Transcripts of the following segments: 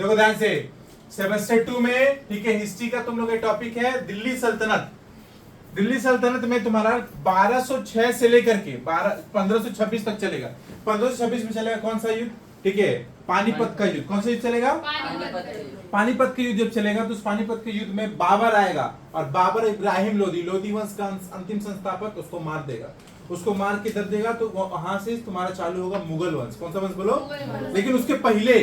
देखो ध्यान से, सेमेस्टर 2 में, ठीक है, हिस्ट्री का तुम लोग का टॉपिक है दिल्ली सल्तनत। दिल्ली सल्तनत में तुम्हारा 1206 से लेकर के 1526 तक चलेगा। 1526 में चलेगा कौन सा युद्ध? ठीक है, पानीपत का युद्ध। कौन सा युद्ध चलेगा? पानीपत का युद्ध जब चलेगा तो उस पानीपत के युद्ध में बाबर आएगा और बाबर इब्राहिम लोदी, लोदी वंश का अंतिम संस्थापक, उसको मार देगा। उसको मार के दब देगा तो वहां से तुम्हारा चालू होगा मुगल वंश। कौन सा वंश बोलो? लेकिन उसके पहले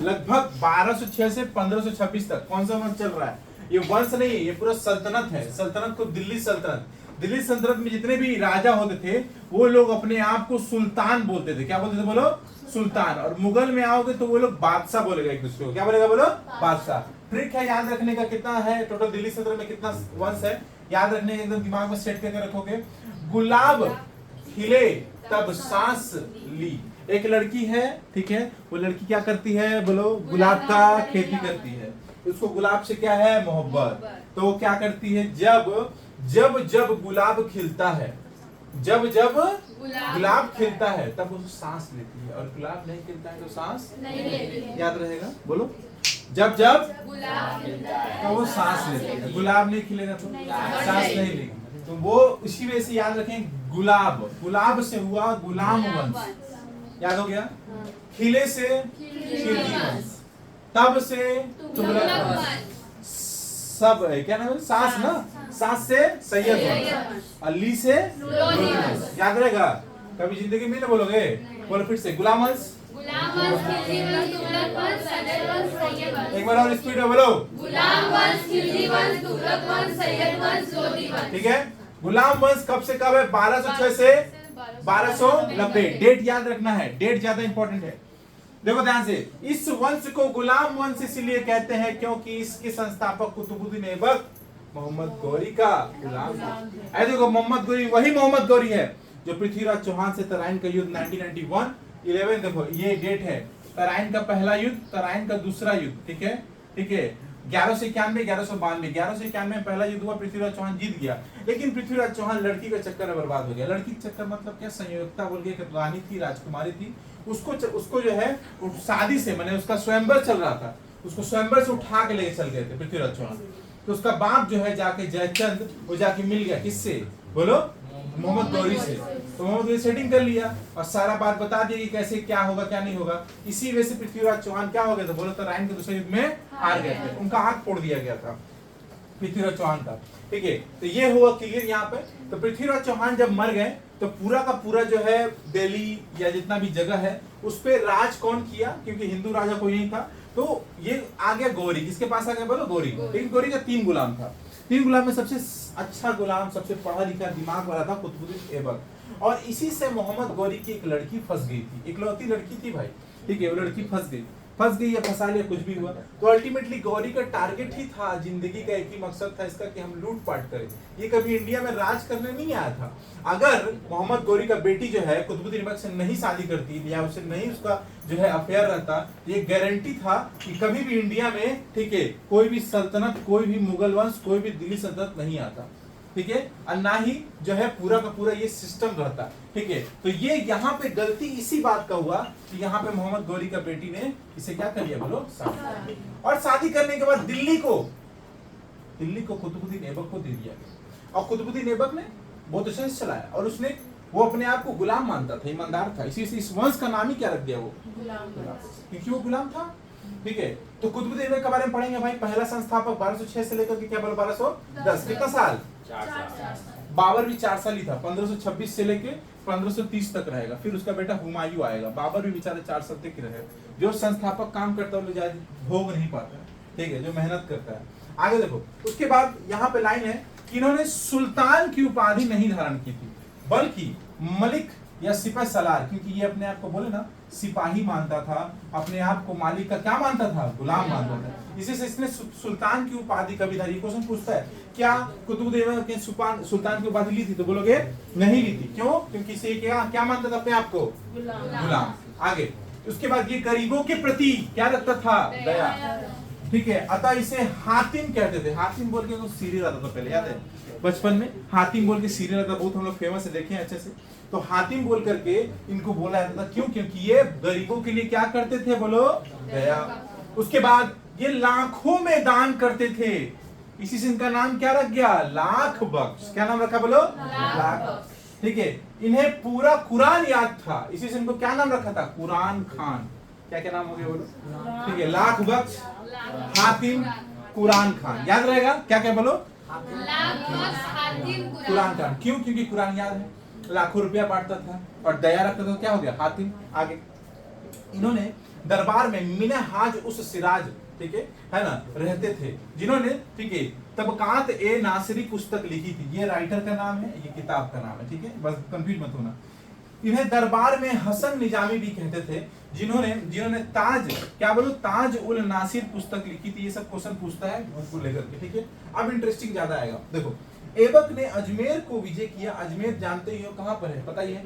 लगभग 1206 से 1526 तक कौन सा वंश चल रहा है? ये वंश नहीं है, ये पूरा सल्तनत है। सल्तनत को दिल्ली सल्तनत। दिल्ली सल्तनत में जितने भी राजा होते थे वो लोग अपने आप को सुल्तान बोलते थे। क्या बोलते थे बोलो? सुल्तान। और मुगल में आओगे तो वो लोग बादशाह बोलेगा एक दूसरे को। क्या बोलेगा बोलो? बादशाह। ट्रिक है याद रखने का, कितना है टोटल दिल्ली सल्तनत में कितना वंश है याद रखने का, एकदम दिमाग में सेट करके रखोगे। गुलाब खिले तब सांस ली। एक लड़की है, ठीक है, वो लड़की क्या करती है बोलो? गुलाब का खेती करती है। उसको गुलाब से क्या है? मोहब्बत। तो वो क्या करती है? जब गुलाब खिलता है, जब गुलाब खिलता है तब वो सांस लेती है, और गुलाब नहीं खिलता है तो सांस नहीं लेती। याद रहेगा बोलो? जब गुलाब खिलता है तो वो सांस लेती है, गुलाब नहीं खिलेगा तो सांस नहीं लेगी। तो वो उसी वजह से याद रखें, गुलाब से हुआ गुलाम वंश। याद हो गया? खिले से खिलजी वंश, तब से तुगलक वंश, सब क्या नाम है? सांस ना, सांस से सैयद वंश, अली से लोधी वंश। याद रहेगा? कभी जिंदगी में ना बोलोगे, बोलो फिर से, गुलाम वंश, खिलजी वंश, तुगलक वंश, सैयद वंश, सैयद वंश। एक बार और स्पीड में बोलो, गुलाम वंश, खिलजी वंश, तुगलक वंश, सैयद वंश, लोधी वंश। ठीक है? गुलाम वंश कब से कब है? 1206 से 1290। डेट याद रखना है, डेट ज्यादा इंपॉर्टेंट है। देखो ध्यान से, इस वंश को गुलाम वंश इसलिए कहते हैं क्योंकि इसके संस्थापक कुतुबुद्दीन ऐबक मोहम्मद गौरी का गुलाम है। देखो मोहम्मद गौरी वही मोहम्मद गौरी है जो पृथ्वीराज चौहान से तराइन का युद्ध 1991 11। देखो ये डेट है, तराइन का पहला युद्ध, तराइन का दूसरा युद्ध। ठीक है, ठीक है। 1191 1192 1191 में पहला युद्ध हुआ, पृथ्वीराज चौहान जीत गया। लेकिन पृथ्वीराज चौहान लड़की का चक्कर में बर्बाद हो गया। लड़की का चक्कर मतलब क्या? संयोगता बोल के रानी थी, राजकुमारी थी, उसको जो है शादी से, माने उसका स्वयंवर चल रहा था, उसको स्वयंवर से उठा के लेके चल गए थे पृथ्वीराज चौहान। तो उसका बाप जो है जाके जयचंद, वो जाके मिल गया किससे बोलो? मोहम्मद गौरी से। तो मोहम्मद गौरी सेटिंग कर लिया और सारा बात बता दिया कि कैसे क्या होगा क्या नहीं होगा। इसी वजह से पृथ्वीराज चौहान क्या हो गया था बोलो? तराइन के दूसरे युद्ध में हार गए थे, उनका हाथ फोड़ दिया गया था पृथ्वीराज चौहान का। ठीक है, तो ये हुआ क्लियर यहाँ पे। तो पृथ्वीराज चौहान जब मर गए तो पूरा का पूरा जो है दिल्ली या जितना भी जगह है उस पे राज कौन किया? क्योंकि हिंदू राजा कोई नहीं था, तो ये आ गया गौरी। किसके पास आ गया बोलो? गौरी। लेकिन गौरी का 3 गुलाम था। 3 गुलाम में सबसे अच्छा गुलाम, सबसे पढ़ा लिखा दिमाग वाला था कुतुबुद्दीन ऐबक। और इसी से मोहम्मद गौरी की एक लड़की फंस गई थी, इकलौती लड़की थी भाई। ठीक है, वो लड़की फंस गई या फंसा लिया, कुछ भी हुआ। तो अल्टीमेटली गौरी का टारगेट ही था, जिंदगी का एक ही मकसद था इसका कि हम लूटपाट करें। ये कभी इंडिया में राज करने नहीं आया था। अगर मोहम्मद गौरी का बेटी जो है कुतुबुद्दीन ऐबक से नहीं शादी करती या उससे नहीं उसका जो है अफेयर रहता, ये गारंटी था कि कभी भी इंडिया में, ठीक है, कोई भी सल्तनत, कोई भी मुगल वंश, कोई भी दिल्ली सल्तनत नहीं आता। ठीक है, और ना ही जो है पूरा का पूरा ये सिस्टम रहता। ठीक है, तो ये यहाँ पे गलती इसी बात का हुआ कि यहाँ पे मोहम्मद गौरी का बेटी ने इसे क्या कर लिया बोलो? शादी। और शादी करने के बाद दिल्ली को कुतुबुद्दीन ऐबक को दे दिया गया। और कुतुबुद्दीन ऐबक ने बहुत अच्छा से चलाया और उसने, वो अपने आप को गुलाम मानता था, ईमानदार था। इसी से इस वंश का नाम ही क्या रख दिया? वो गुलाम, क्योंकि वो गुलाम था। ठीक है, तो कुतुबुद्दीन ऐबक के बारे में पढ़ेंगे भाई। पहला संस्थापक 1206 से लेकर के क्या बोलो? 1210। कितना साल? 4 साल। बाबर भी 4 साल ही था, 1526 से लेके 1530 तक रहेगा। फिर उसका बेटा हुमायूं आएगा। बाबर भी बेचारे 4 साल तक रहे। जो संस्थापक काम करता है वो ज्यादा भोग नहीं पाता है। ठीक है, जो मेहनत करता है। आगे देखो, उसके बाद यहाँ पे लाइन है कि इन्होंने सुल्तान की उपाधि नहीं धारण की थी, बल्कि मलिक या सिपह सलार, क्योंकि ये अपने आप को बोले ना सिपाही मानता था, अपने आप को मालिक का क्या मानता था? गुलाम मानता था। इसी से इसने सुल्तान की उपाधि कभी धारी। क्वेश्चन पूछता है क्या कुतुबुद्दीन ऐबक ने सुल्तान की उपाधि ली थी? तो बोलोगे नहीं ली थी। क्यों? क्योंकि इसे क्या मानता था? अपने आप को गुलाम। आगे उसके बाद ये गरीबों के प्रति क्या रखता था? दया। ठीक है, अतः इसे हातिम कहते थे। हातिम बोल के सीरियल आता था पहले, याद है बचपन में? हातिम बोल के सीरियल आता, बहुत हम लोग फेमस है, देखे अच्छे से। तो हातिम बोल करके इनको बोला जाता था। क्यों? क्योंकि ये गरीबों के लिए क्या करते थे बोलो? दया। उसके बाद ये लाखों में दान करते थे, इसी से इनका नाम क्या रख गया, लाख बख्श। क्या नाम रखा बोलो, लाख बख्श। ठीक है, इन्हें पूरा कुरान याद था, इसी से इनको क्या नाम रखा था, कुरान खान। क्या क्या नाम हो गया बोलो, ठीक है, लाख बख्श, हातिम, कुरान खान। याद रहेगा, क्या क्या बोलो, कुरान खान। क्यों, क्योंकि कुरान याद है, लाखों रुपया बांटता था और दया रखता था, क्या हो गया, हातिम। आगे इन्होंने दरबार में मिनहाज उस सिराज, ठीक है ना, रहते थे, जिन्होंने, ठीक है, तबकात ए नासिरी पुस्तक लिखी थी। ये राइटर का नाम है, ये किताब का नाम है, ठीक है, बस कंफ्यूज मत होना। इन्हें दरबार में हसन निजामी भी कहते थे, जिन्होंने ताज, क्या बोलो, ताज उल नासिर पुस्तक लिखी थी। ये सब क्वेश्चन पूछता है उसको लेकर के, ठीक है। अब इंटरेस्टिंग ज्यादा आएगा, देखो। ऐबक ने अजमेर को विजय किया। अजमेर जानते ही हो कहां पर है, पता ही है,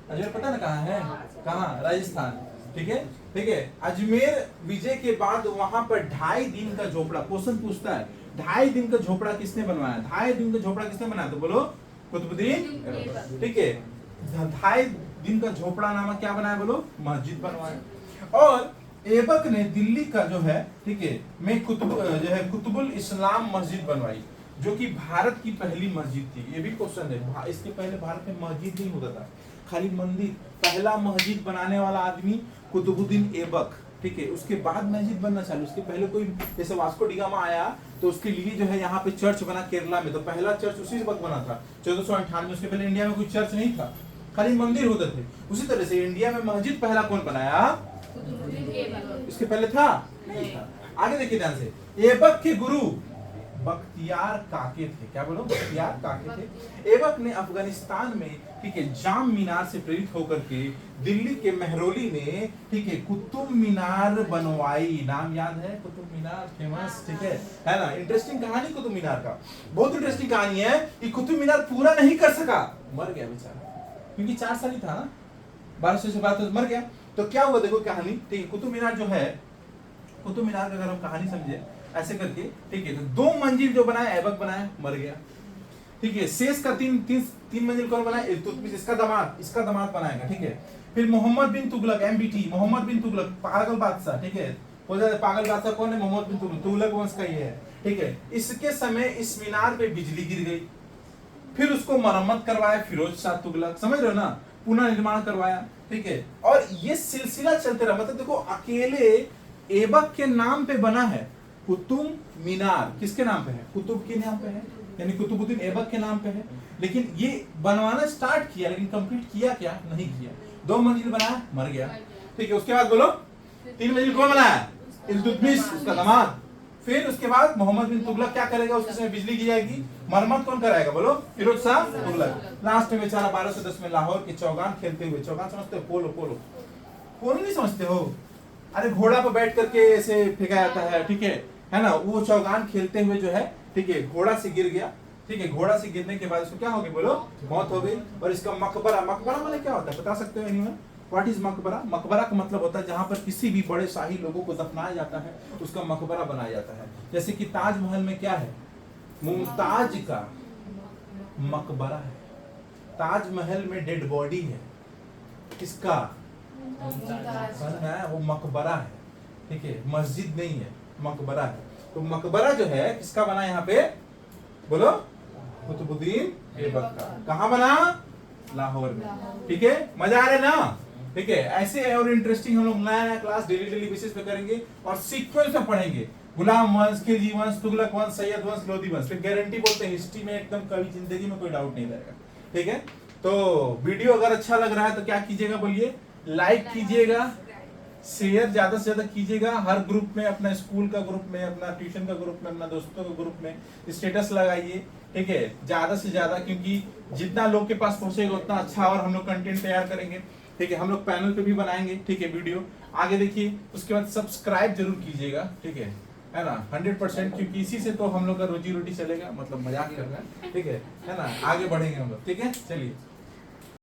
अजमेर पता ना कहां है, कहां, राजस्थान, ठीक है, ठीक है। अजमेर विजय के बाद वहां पर 2.5 दिन का झोपड़ा, क्वेश्चन पूछता है 2.5 दिन का झोपड़ा किसने बनवाया, 2.5 दिन का झोपड़ा किसने बनाया, तो बोलो कुतुबुद्दीन, ठीक है। 2.5 दिन का झोपड़ा नामक क्या बनाया, बोलो मस्जिद बनवाया। और ऐबक ने दिल्ली का जो है, ठीक है, में कुतुबुल इस्लाम मस्जिद बनवाई, जो कि भारत की पहली मस्जिद थी। ये भी क्वेश्चन है, इसके पहले भारत में मस्जिद नहीं होता था, खाली मंदिर। पहला मस्जिद बनाने वाला आदमी कुतुबुद्दीन ऐबक, ठीक है। उसके बाद मस्जिद बनना चालू, उसके पहले कोई, जैसे वास्को डिगामा आया तो उसके लिए जो है यहाँ पे चर्च बना केरला में, तो पहला चर्च उसी वक्त बना था 1498 में। उसके पहले इंडिया में कोई चर्च नहीं था, खाली मंदिर होते थे। उसी तरह से इंडिया में मस्जिद पहला कौन बनाया, इसके पहले था, नहीं था। आगे देखिए ध्यान से, ऐबक के गुरु बख्तियार काके थे। क्या बोलो, बख्तियार काके थे। ऐबक ने अफगानिस्तान में, ठीक है, जाम मीनार से प्रेरित होकर के दिल्ली के मेहरौली में, ठीक है, कुतुब मीनार बनवाई। नाम याद है, कुतुब मीनार, फेमस, ठीक है ना। इंटरेस्टिंग कहानी कुतुब मीनार का, बहुत इंटरेस्टिंग कहानी है कि कुतुब मीनार पूरा नहीं कर सका, मर गया बेचारा, क्योंकि 4 साल ही था ना, 1200 से बाद तो मर गया। तो क्या हुआ, देखो कहानी, ठीक है। कुतुब मीनार जो है, कुतुब मीनार का अगर हम कहानी समझे ऐसे करके, ठीक है, तो 2 मंजिल जो बनाया ऐबक बनाया, मर गया, ठीक है। शेष का 3 मंजिल कौन बनाया, इल्तुतमिश, इसका दामाद बनाएगा, ठीक है। फिर मोहम्मद बिन तुगलक, MBT, मोहम्मद बिन तुगलक, पागल बादशाह, ठीक है। पागल बादशाह कौन है, मोहम्मद बिन तुगलक, तुगलक वंश का ये है, ठीक है। इसके समय इस मीनार पे बिजली गिर गई, फिर उसको मरम्मत करवाया फिरोज शाह तुगलक, समझ रहे हो ना, पुनः निर्माण करवाया, ठीक है। और ये सिलसिला चलते रहा, मतलब देखो अकेले ऐबक के नाम पे बना है कुतुब मीनार, किसके नाम पे है, कुतुब के नाम पे है, यानी कुतुबुद्दीन ऐबक के नाम पे है। लेकिन ये बनवाना स्टार्ट किया, लेकिन कंप्लीट किया क्या, नहीं किया। 2 मंजिल बनाया, मर गया, ठीक है। उसके बाद बोलो 3 मंजिल कौन बनाया, इल्तुतमिश, उसका दामाद। फिर उसके बाद मोहम्मद बिन तुगलक क्या करेगा, उसके समय बिजली की जाएगी, मरम्मत कौन कराएगा, बोलो फिरोज शाह तुगलक। लास्ट में बेचारा 1210 में लाहौर के चौगान खेलते हुए, चौगान समझते हो, पोलो, पोलो, पोलो नहीं समझते हो, अरे घोड़ा पर बैठ करके ऐसे फेंका जाता है, ठीक है ना, वो चौगान खेलते हुए जो है, ठीक है, घोड़ा से गिर गया, ठीक है। घोड़ा से गिरने के बाद इसको क्या हो गई, बोलो मौत हो गई। और इसका मकबरा, मकबरा माने क्या होता है, बता सकते हो एनीवन, व्हाट इज मकबरा? मकबरा का मतलब होता है जहां पर किसी भी बड़े शाही लोगों को दफनाया जाता है, उसका मकबरा बनाया जाता है। जैसे कि ताजमहल में क्या है, मुमताज का मकबरा है, ताजमहल में डेड बॉडी है, किसका, वो मकबरा है, ठीक है, मस्जिद नहीं है, मकबरा है। तो मकबरा जो है किसका बना यहाँ पे, बोलो कुतुबुद्दीन ऐबक का। कहाँ बना, लाहौर में, ठीक है। मजा आ रहा है ना, ठीक है। ऐसे और इंटरेस्टिंग हम लोग नया क्लास डेली बेसिस पे करेंगे और सीक्वेंस में पढ़ेंगे, गुलाम वंश, खिलजी वंश, तुगलक वंश, सैयद वंश, लोधी वंश। फिर गारंटी बोलते हैं हिस्ट्री में एकदम कभी जिंदगी में कोई डाउट नहीं रहेगा, ठीक है। तो वीडियो अगर अच्छा लग रहा है तो क्या कीजिएगा, बोलिए लाइक कीजिएगा, शेयर ज्यादा से ज्यादा कीजिएगा, हर ग्रुप में, अपना स्कूल का ग्रुप में, अपना ट्यूशन का ग्रुप में, अपना दोस्तों का ग्रुप में स्टेटस लगाइए, ठीक है, ज्यादा से ज्यादा, क्योंकि जितना लोग के पास पहुंचेगा उतना अच्छा और हम लोग कंटेंट तैयार करेंगे, ठीक है। हम लोग पैनल पे भी बनाएंगे, ठीक है, वीडियो आगे देखिए। उसके बाद सब्सक्राइब जरूर कीजिएगा, ठीक है ना, 100%, क्योंकि इसी से तो हम लोग का रोजी रोटी चलेगा, मतलब मजाक कर रहा है, ठीक है ना, आगे बढ़ेंगे हम लोग, ठीक है। चलिए।